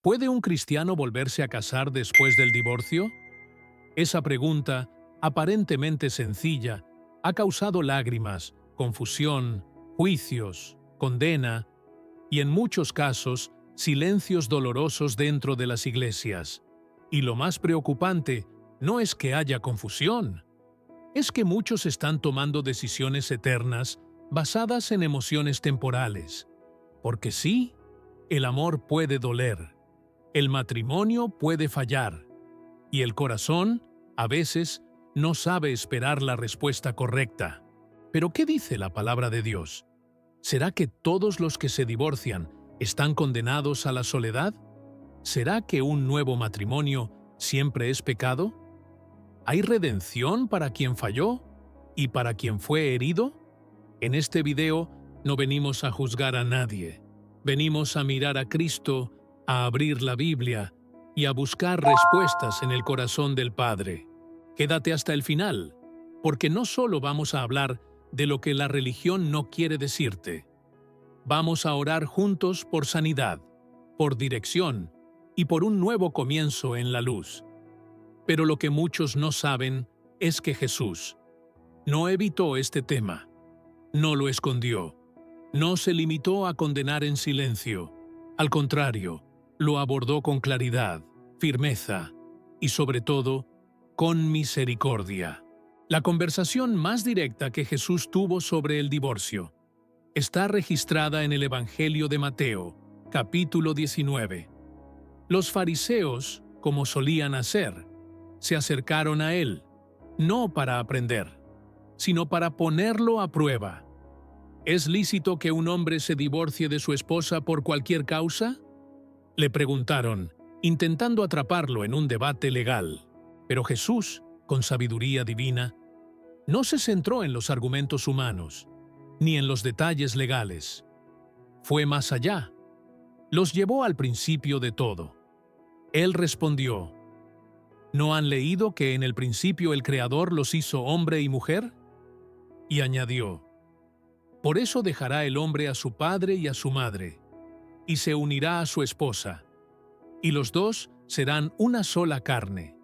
¿Puede un cristiano volverse a casar después del divorcio? Esa pregunta, aparentemente sencilla, ha causado lágrimas, confusión, juicios, condena y, en muchos casos, silencios dolorosos dentro de las iglesias. Y lo más preocupante no es que haya confusión, es que muchos están tomando decisiones eternas basadas en emociones temporales. Porque sí, el amor puede doler, el matrimonio puede fallar, y el corazón, a veces, no sabe esperar la respuesta correcta. Pero ¿qué dice la palabra de Dios? ¿Será que todos los que se divorcian están condenados a la soledad? ¿Será que un nuevo matrimonio siempre es pecado? ¿Hay redención para quien falló y para quien fue herido? En este video no venimos a juzgar a nadie. Venimos a mirar a Cristo, a abrir la Biblia y a buscar respuestas en el corazón del Padre. Quédate hasta el final, porque no solo vamos a hablar de lo que la religión no quiere decirte. Vamos a orar juntos por sanidad, por dirección y por un nuevo comienzo en la luz. Pero lo que muchos no saben es que Jesús no evitó este tema, no lo escondió, no se limitó a condenar en silencio. Al contrario, lo abordó con claridad, firmeza y, sobre todo, con misericordia. La conversación más directa que Jesús tuvo sobre el divorcio está registrada en el Evangelio de Mateo, capítulo 19. Los fariseos, como solían hacer, se acercaron a él, no para aprender, sino para ponerlo a prueba. ¿Es lícito que un hombre se divorcie de su esposa por cualquier causa? Le preguntaron, intentando atraparlo en un debate legal. Pero Jesús, con sabiduría divina, no se centró en los argumentos humanos, ni en los detalles legales. Fue más allá. Los llevó al principio de todo. Él respondió, ¿no han leído que en el principio el Creador los hizo hombre y mujer? Y añadió, por eso dejará el hombre a su padre y a su madre, y se unirá a su esposa, y los dos serán una sola carne.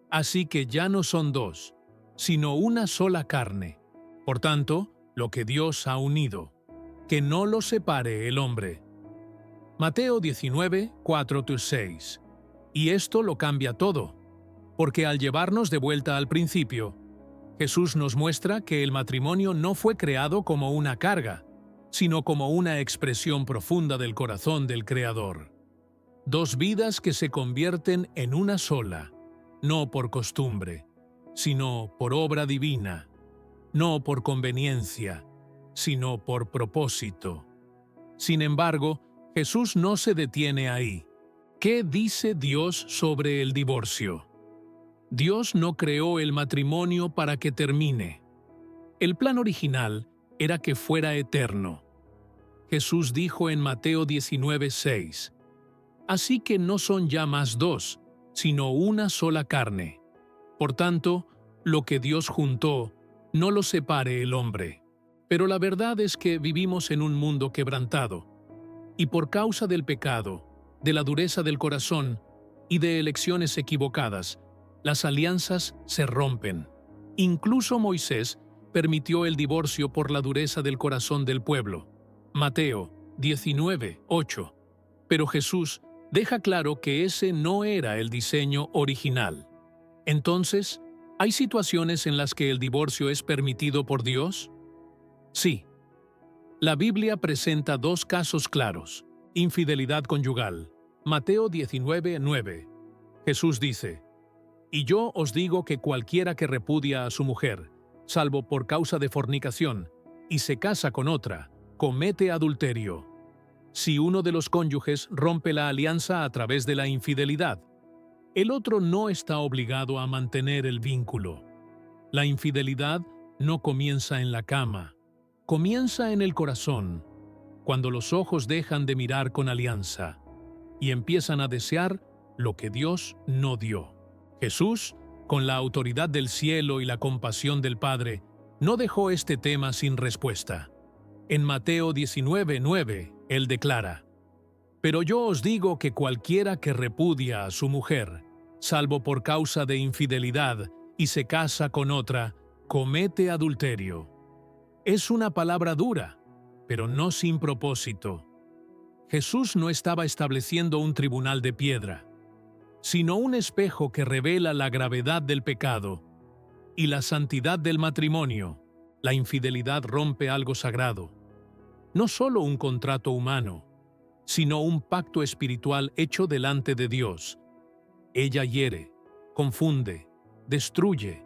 Así que ya no son dos, sino una sola carne. Por tanto, lo que Dios ha unido, que no lo separe el hombre. Mateo 19, 4-6. Y esto lo cambia todo, porque al llevarnos de vuelta al principio, Jesús nos muestra que el matrimonio no fue creado como una carga, sino como una expresión profunda del corazón del Creador. Dos vidas que se convierten en una sola, no por costumbre, sino por obra divina, no por conveniencia, sino por propósito. Sin embargo, Jesús no se detiene ahí. ¿Qué dice Dios sobre el divorcio? Dios no creó el matrimonio para que termine. El plan original era que fuera eterno. Jesús dijo en Mateo 19:6, así que no son ya más dos, sino una sola carne. Por tanto, lo que Dios juntó, no lo separe el hombre. Pero la verdad es que vivimos en un mundo quebrantado, y por causa del pecado, de la dureza del corazón y de elecciones equivocadas, las alianzas se rompen. Incluso Moisés permitió el divorcio por la dureza del corazón del pueblo. Mateo 19:8. Pero Jesús deja claro que ese no era el diseño original. Entonces, ¿hay situaciones en las que el divorcio es permitido por Dios? Sí. La Biblia presenta dos casos claros. Infidelidad conyugal. Mateo 19:9. Jesús dice, y yo os digo que cualquiera que repudia a su mujer, salvo por causa de fornicación, y se casa con otra, comete adulterio. Si uno de los cónyuges rompe la alianza a través de la infidelidad, el otro no está obligado a mantener el vínculo. La infidelidad no comienza en la cama, comienza en el corazón, cuando los ojos dejan de mirar con alianza y empiezan a desear lo que Dios no dio. Jesús, con la autoridad del cielo y la compasión del Padre, no dejó este tema sin respuesta. En Mateo 19:9, Él declara, Pero yo os digo que cualquiera que repudia a su mujer, salvo por causa de infidelidad, y se casa con otra, comete adulterio. Es una palabra dura, pero no sin propósito. Jesús no estaba estableciendo un tribunal de piedra, sino un espejo que revela la gravedad del pecado y la santidad del matrimonio. La infidelidad rompe algo sagrado, no solo un contrato humano, sino un pacto espiritual hecho delante de Dios. Ella hiere, confunde, destruye,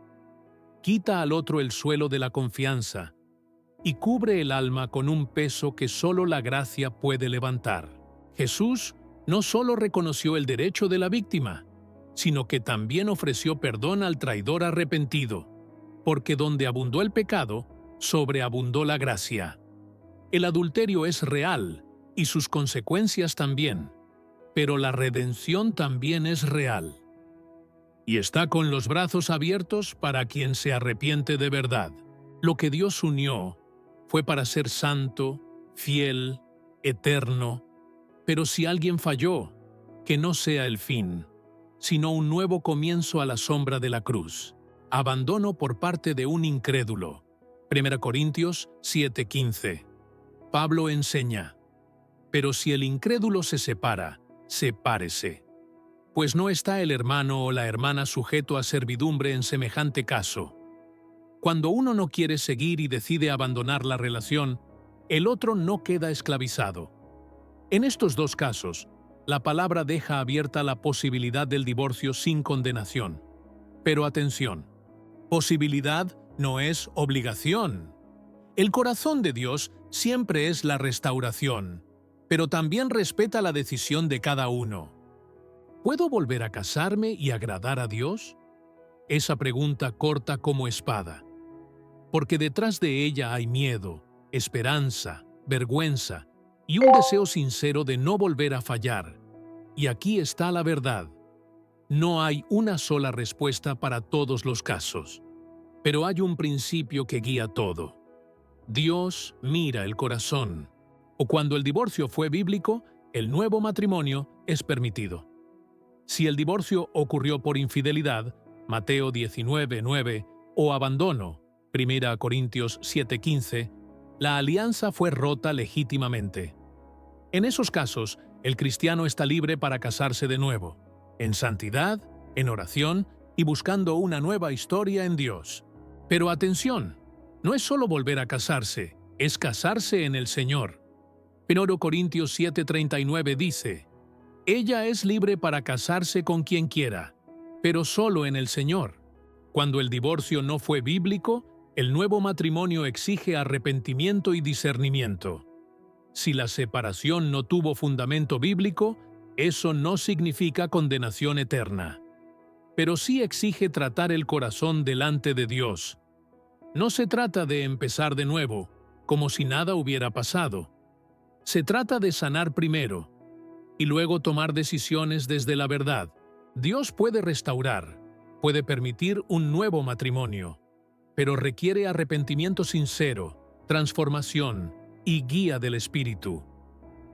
quita al otro el suelo de la confianza y cubre el alma con un peso que solo la gracia puede levantar. Jesús no solo reconoció el derecho de la víctima, sino que también ofreció perdón al traidor arrepentido, porque donde abundó el pecado, sobreabundó la gracia. El adulterio es real, y sus consecuencias también, pero la redención también es real. Y está con los brazos abiertos para quien se arrepiente de verdad. Lo que Dios unió fue para ser santo, fiel, eterno, pero si alguien falló, que no sea el fin, sino un nuevo comienzo a la sombra de la cruz. Abandono por parte de un incrédulo. 1 Corintios 7:15. Pablo enseña: pero si el incrédulo se separa, sepárese. Pues no está el hermano o la hermana sujeto a servidumbre en semejante caso. Cuando uno no quiere seguir y decide abandonar la relación, el otro no queda esclavizado. En estos dos casos, la palabra deja abierta la posibilidad del divorcio sin condenación. Pero atención, posibilidad no es obligación. El corazón de Dios siempre es la restauración, pero también respeta la decisión de cada uno. ¿Puedo volver a casarme y agradar a Dios? Esa pregunta corta como espada, porque detrás de ella hay miedo, esperanza, vergüenza y un deseo sincero de no volver a fallar. Y aquí está la verdad. No hay una sola respuesta para todos los casos, pero hay un principio que guía todo. Dios mira el corazón. O cuando el divorcio fue bíblico, el nuevo matrimonio es permitido. Si el divorcio ocurrió por infidelidad, Mateo 19:9, o abandono, 1 Corintios 7:15, la alianza fue rota legítimamente. En esos casos, el cristiano está libre para casarse de nuevo, en santidad, en oración y buscando una nueva historia en Dios. Pero atención, no es solo volver a casarse, es casarse en el Señor. 1 Corintios 7:39 dice: ella es libre para casarse con quien quiera, pero solo en el Señor. Cuando el divorcio no fue bíblico, el nuevo matrimonio exige arrepentimiento y discernimiento. Si la separación no tuvo fundamento bíblico, eso no significa condenación eterna. Pero sí exige tratar el corazón delante de Dios. No se trata de empezar de nuevo, como si nada hubiera pasado. Se trata de sanar primero y luego tomar decisiones desde la verdad. Dios puede restaurar, puede permitir un nuevo matrimonio, pero requiere arrepentimiento sincero, transformación y guía del Espíritu.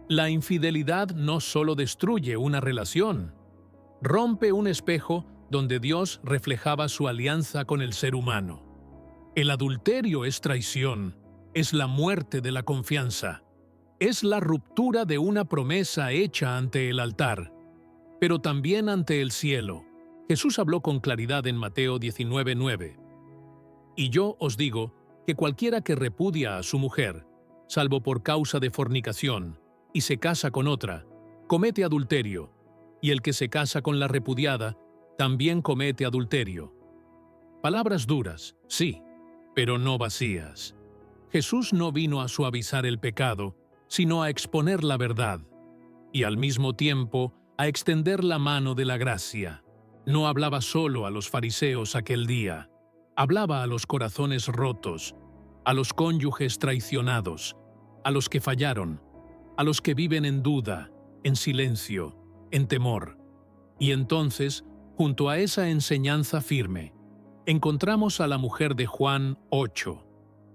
La infidelidad no solo destruye una relación, rompe un espejo donde Dios reflejaba su alianza con el ser humano. El adulterio es traición, es la muerte de la confianza. Es la ruptura de una promesa hecha ante el altar, pero también ante el cielo. Jesús habló con claridad en Mateo 19:9. Y yo os digo que cualquiera que repudia a su mujer, salvo por causa de fornicación, y se casa con otra, comete adulterio, y el que se casa con la repudiada, también comete adulterio. Palabras duras, sí, pero no vacías. Jesús no vino a suavizar el pecado, sino a exponer la verdad, y al mismo tiempo a extender la mano de la gracia. No hablaba solo a los fariseos aquel día, hablaba a los corazones rotos, a los cónyuges traicionados, a los que fallaron, a los que viven en duda, en silencio, en temor. Y entonces, junto a esa enseñanza firme, encontramos a la mujer de Juan 8,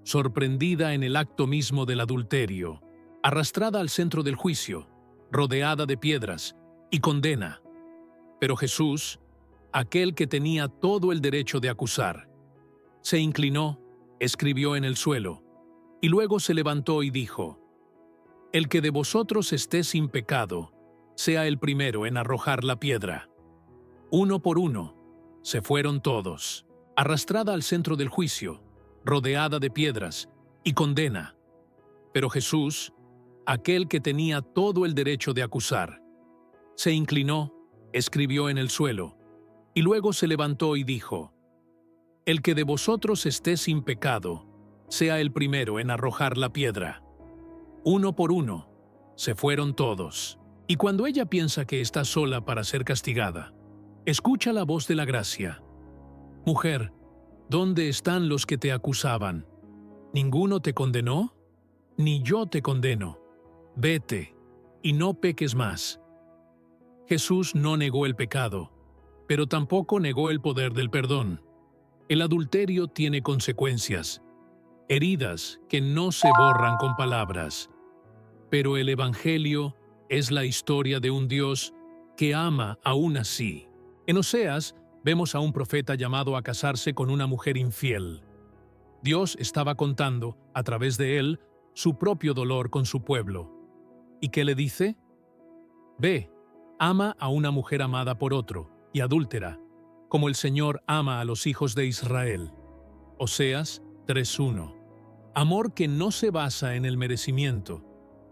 sorprendida en el acto mismo del adulterio, arrastrada al centro del juicio, rodeada de piedras, y condena. Pero Jesús, aquel que tenía todo el derecho de acusar, se inclinó, escribió en el suelo, y luego se levantó y dijo: El que de vosotros esté sin pecado, sea el primero en arrojar la piedra. Uno por uno, se fueron todos, arrastrada al centro del juicio, rodeada de piedras, y condena. Pero Jesús, aquel que tenía todo el derecho de acusar, se inclinó, escribió en el suelo, y luego se levantó y dijo: El que de vosotros esté sin pecado, sea el primero en arrojar la piedra. Uno por uno, se fueron todos. Y cuando ella piensa que está sola para ser castigada, escucha la voz de la gracia: Mujer, ¿dónde están los que te acusaban? ¿Ninguno te condenó? Ni yo te condeno. Vete, y no peques más. Jesús no negó el pecado, pero tampoco negó el poder del perdón. El adulterio tiene consecuencias, heridas que no se borran con palabras. Pero el Evangelio es la historia de un Dios que ama aún así. En Oseas vemos a un profeta llamado a casarse con una mujer infiel. Dios estaba contando, a través de él, su propio dolor con su pueblo. ¿Y qué le dice? Ve, ama a una mujer amada por otro y adúltera, como el Señor ama a los hijos de Israel. Oseas 3:1. Amor que no se basa en el merecimiento,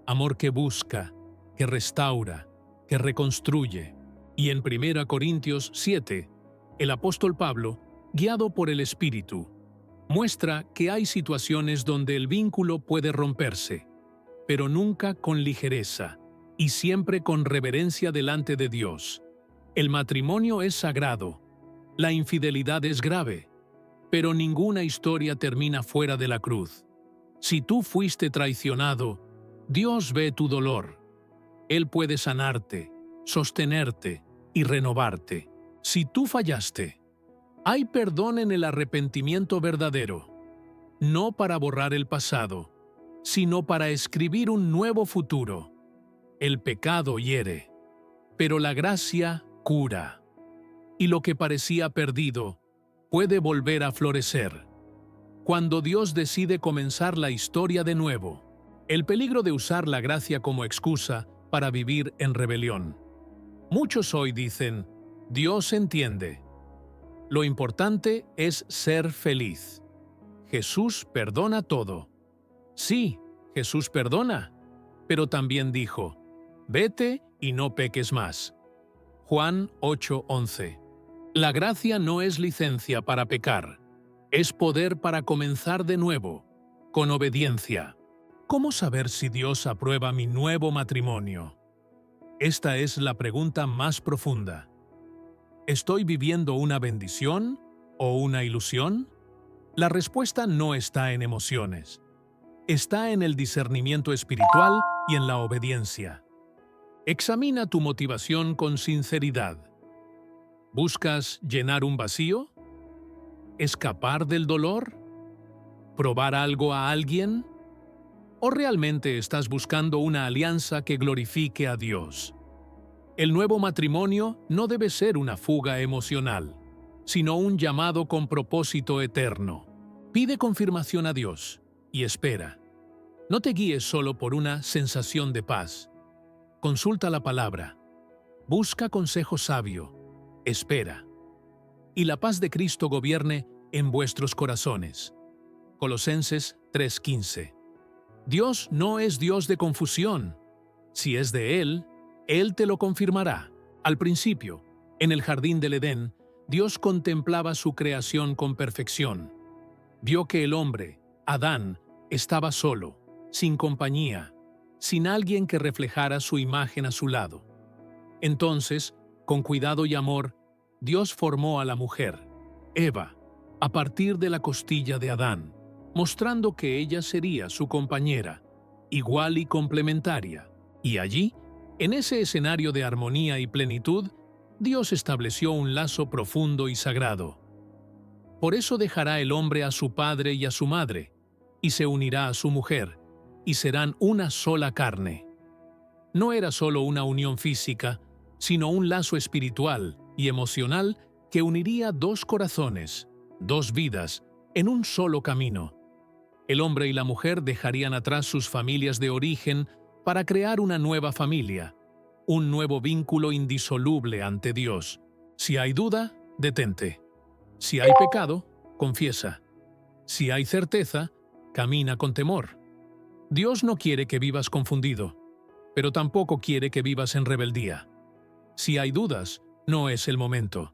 amor que busca, que restaura, que reconstruye. Y en 1 Corintios 7, el apóstol Pablo, guiado por el Espíritu, muestra que hay situaciones donde el vínculo puede romperse, pero nunca con ligereza y siempre con reverencia delante de Dios. El matrimonio es sagrado, la infidelidad es grave, pero ninguna historia termina fuera de la cruz. Si tú fuiste traicionado, Dios ve tu dolor. Él puede sanarte, sostenerte y renovarte. Si tú fallaste, hay perdón en el arrepentimiento verdadero, no para borrar el pasado, sino para escribir un nuevo futuro. El pecado hiere, pero la gracia cura. Y lo que parecía perdido puede volver a florecer. Cuando Dios decide comenzar la historia de nuevo, el peligro de usar la gracia como excusa para vivir en rebelión. Muchos hoy dicen: Dios entiende. Lo importante es ser feliz. Jesús perdona todo. Sí, Jesús perdona, pero también dijo: vete y no peques más. Juan 8:11. La gracia no es licencia para pecar, es poder para comenzar de nuevo, con obediencia. ¿Cómo saber si Dios aprueba mi nuevo matrimonio? Esta es la pregunta más profunda. ¿Estoy viviendo una bendición o una ilusión? La respuesta no está en emociones. Está en el discernimiento espiritual y en la obediencia. Examina tu motivación con sinceridad. ¿Buscas llenar un vacío? ¿Escapar del dolor? ¿Probar algo a alguien? ¿O realmente estás buscando una alianza que glorifique a Dios? El nuevo matrimonio no debe ser una fuga emocional, sino un llamado con propósito eterno. Pide confirmación a Dios y espera. No te guíes solo por una sensación de paz. Consulta la palabra. Busca consejo sabio. Espera. Y la paz de Cristo gobierne en vuestros corazones. Colosenses 3:15. Dios no es Dios de confusión. Si es de Él te lo confirmará. Al principio, en el jardín del Edén, Dios contemplaba su creación con perfección. Vio que el hombre, Adán, estaba solo, sin compañía, sin alguien que reflejara su imagen a su lado. Entonces, con cuidado y amor, Dios formó a la mujer, Eva, a partir de la costilla de Adán, mostrando que ella sería su compañera, igual y complementaria. Y allí, en ese escenario de armonía y plenitud, Dios estableció un lazo profundo y sagrado. Por eso dejará el hombre a su padre y a su madre, y se unirá a su mujer, y serán una sola carne. no era solo una unión física, sino un lazo espiritual y emocional que uniría dos corazones, dos vidas, en un solo camino. El hombre y la mujer dejarían atrás sus familias de origen para crear una nueva familia, un nuevo vínculo indisoluble ante Dios. Si hay duda, detente. Si hay pecado, confiesa. Si hay certeza, camina con temor. Dios no quiere que vivas confundido, pero tampoco quiere que vivas en rebeldía. Si hay dudas, no es el momento.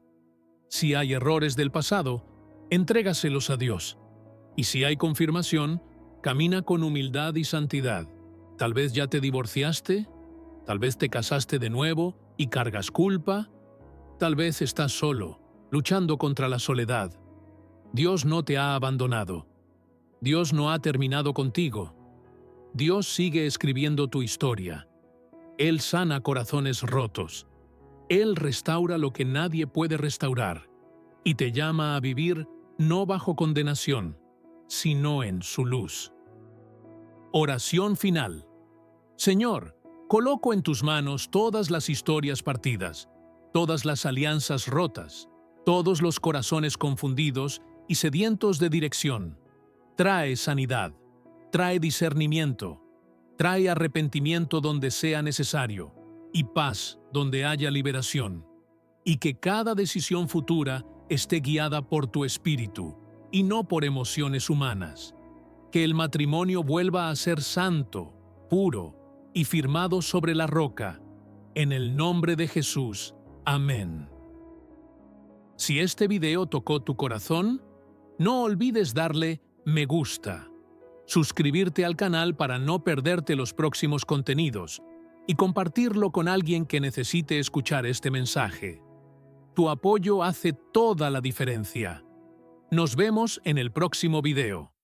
Si hay errores del pasado, entrégaselos a Dios. Y si hay confirmación, camina con humildad y santidad. Tal vez ya te divorciaste, tal vez te casaste de nuevo y cargas culpa, tal vez estás solo, luchando contra la soledad. Dios no te ha abandonado. Dios no ha terminado contigo. Dios sigue escribiendo tu historia. Él sana corazones rotos. Él restaura lo que nadie puede restaurar y te llama a vivir no bajo condenación, sino en su luz. Oración final. Señor, coloco en tus manos todas las historias partidas, todas las alianzas rotas, todos los corazones confundidos y sedientos de dirección. Trae sanidad, trae discernimiento, trae arrepentimiento donde sea necesario y paz donde haya liberación. Y que cada decisión futura esté guiada por tu espíritu y no por emociones humanas. Que el matrimonio vuelva a ser santo, puro y firmado sobre la roca. En el nombre de Jesús. Amén. Si este video tocó tu corazón, no olvides darle me gusta, suscribirte al canal para no perderte los próximos contenidos y compartirlo con alguien que necesite escuchar este mensaje. Tu apoyo hace toda la diferencia. Nos vemos en el próximo video.